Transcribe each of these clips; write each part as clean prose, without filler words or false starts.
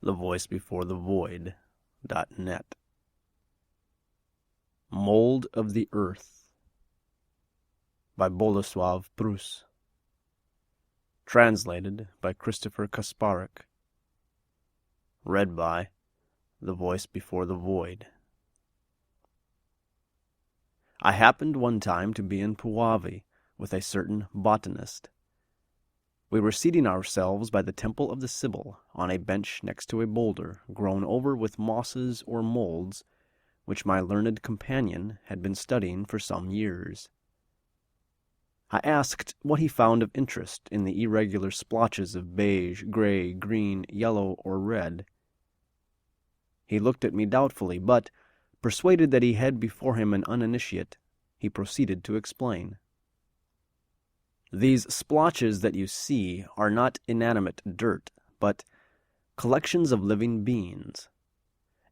The voice before the Void.net. Mold of the Earth by Boleslaw Prus. Translated by Christopher Kasparek. Read by The Voice Before the Void. I happened one time to be in Puavi with a certain botanist. We were seating ourselves by the Temple of the Sibyl on a bench next to a boulder grown over with mosses or molds, which my learned companion had been studying for some years. I asked what he found of interest in the irregular splotches of beige, gray, green, yellow, or red. He looked at me doubtfully, but, persuaded that he had before him an uninitiate, he proceeded to explain. These splotches that you see are not inanimate dirt, but collections of living beings.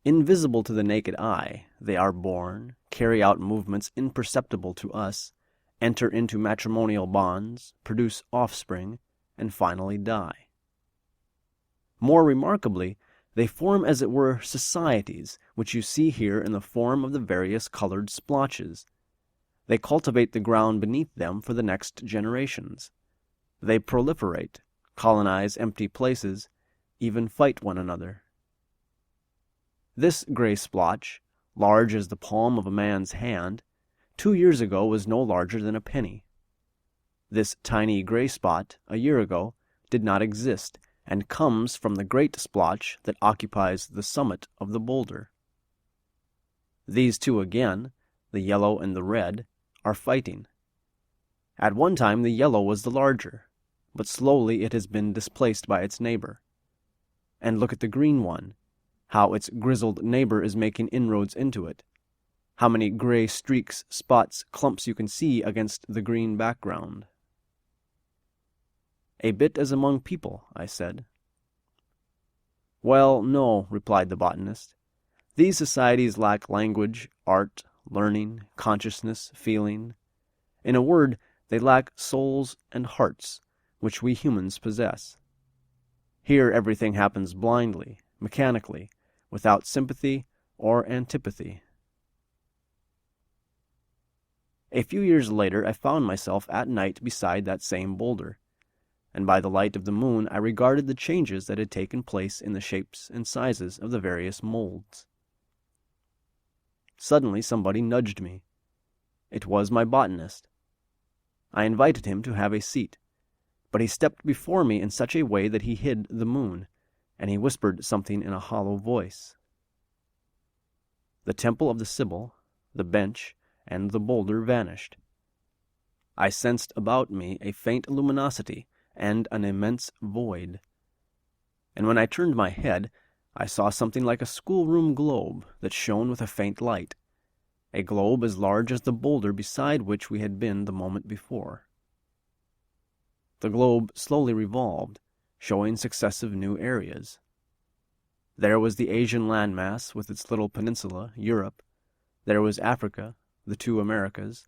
Invisible to the naked eye, they are born, carry out movements imperceptible to us, enter into matrimonial bonds, produce offspring, and finally die. More remarkably, they form as it were societies, which you see here in the form of the various colored splotches. They cultivate the ground beneath them for the next generations. They proliferate, colonize empty places, even fight one another. This gray splotch, large as the palm of a man's hand, 2 years ago was no larger than a penny. This tiny gray spot, a year ago, did not exist, and comes from the great splotch that occupies the summit of the boulder. These two again, the yellow and the red, are fighting. At one time the yellow was the larger, but slowly it has been displaced by its neighbor. And look at the green one, how its grizzled neighbor is making inroads into it. How many gray streaks, spots, clumps you can see against the green background. A bit as among people, I said. Well, no, replied the botanist. These societies lack language, art, learning, consciousness, feeling. In a word, they lack souls and hearts, which we humans possess. Here everything happens blindly, mechanically, without sympathy or antipathy. A few years later I found myself at night beside that same boulder, and by the light of the moon I regarded the changes that had taken place in the shapes and sizes of the various molds. Suddenly somebody nudged me. It was my botanist. I invited him to have a seat, but he stepped before me in such a way that he hid the moon, and he whispered something in a hollow voice. The Temple of the Sibyl, the bench, and the boulder vanished. I sensed about me a faint luminosity and an immense void. And when I turned my head, I saw something like a schoolroom globe that shone with a faint light, a globe as large as the boulder beside which we had been the moment before. The globe slowly revolved, showing successive new areas. There was the Asian landmass with its little peninsula, Europe. There was Africa, the two Americas.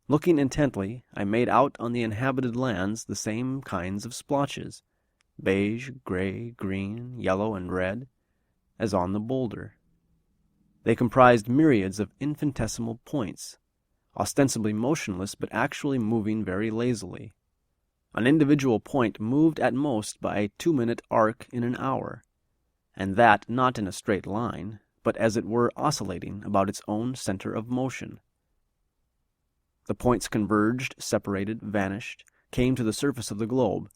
Looking intently, I made out on the inhabited lands the same kinds of splotches, beige, gray, green, yellow, and red, as on the boulder. They comprised myriads of infinitesimal points, ostensibly motionless but actually moving very lazily. An individual point moved at most by a 2-minute arc in an hour, and that not in a straight line, but as it were oscillating about its own center of motion. The points converged, separated, vanished, came to the surface of the globe,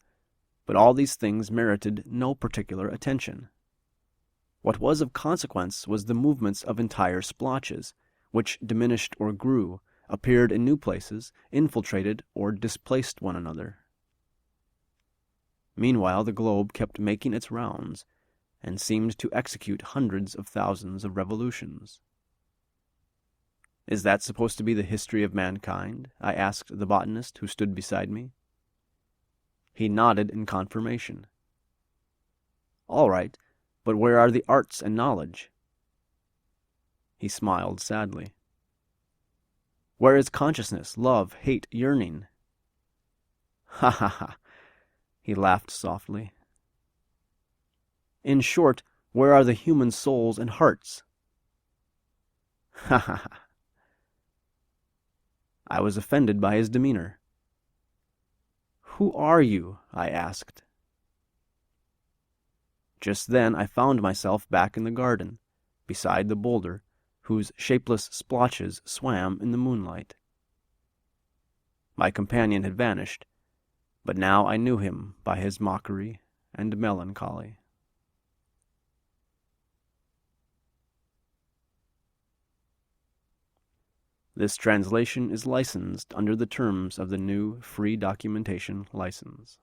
but all these things merited no particular attention. What was of consequence was the movements of entire splotches, which diminished or grew, appeared in new places, infiltrated or displaced one another. Meanwhile the globe kept making its rounds, and seemed to execute hundreds of thousands of revolutions. Is that supposed to be the history of mankind? I asked the botanist who stood beside me. He nodded in confirmation. All right, but where are the arts and knowledge? He smiled sadly. Where is consciousness, love, hate, yearning? Ha ha ha! He laughed softly. In short, where are the human souls and hearts? Ha ha ha. I was offended by his demeanor. Who are you? I asked. Just then I found myself back in the garden, beside the boulder, whose shapeless splotches swam in the moonlight. My companion had vanished, but now I knew him by his mockery and melancholy. This translation is licensed under the terms of the new Free Documentation License.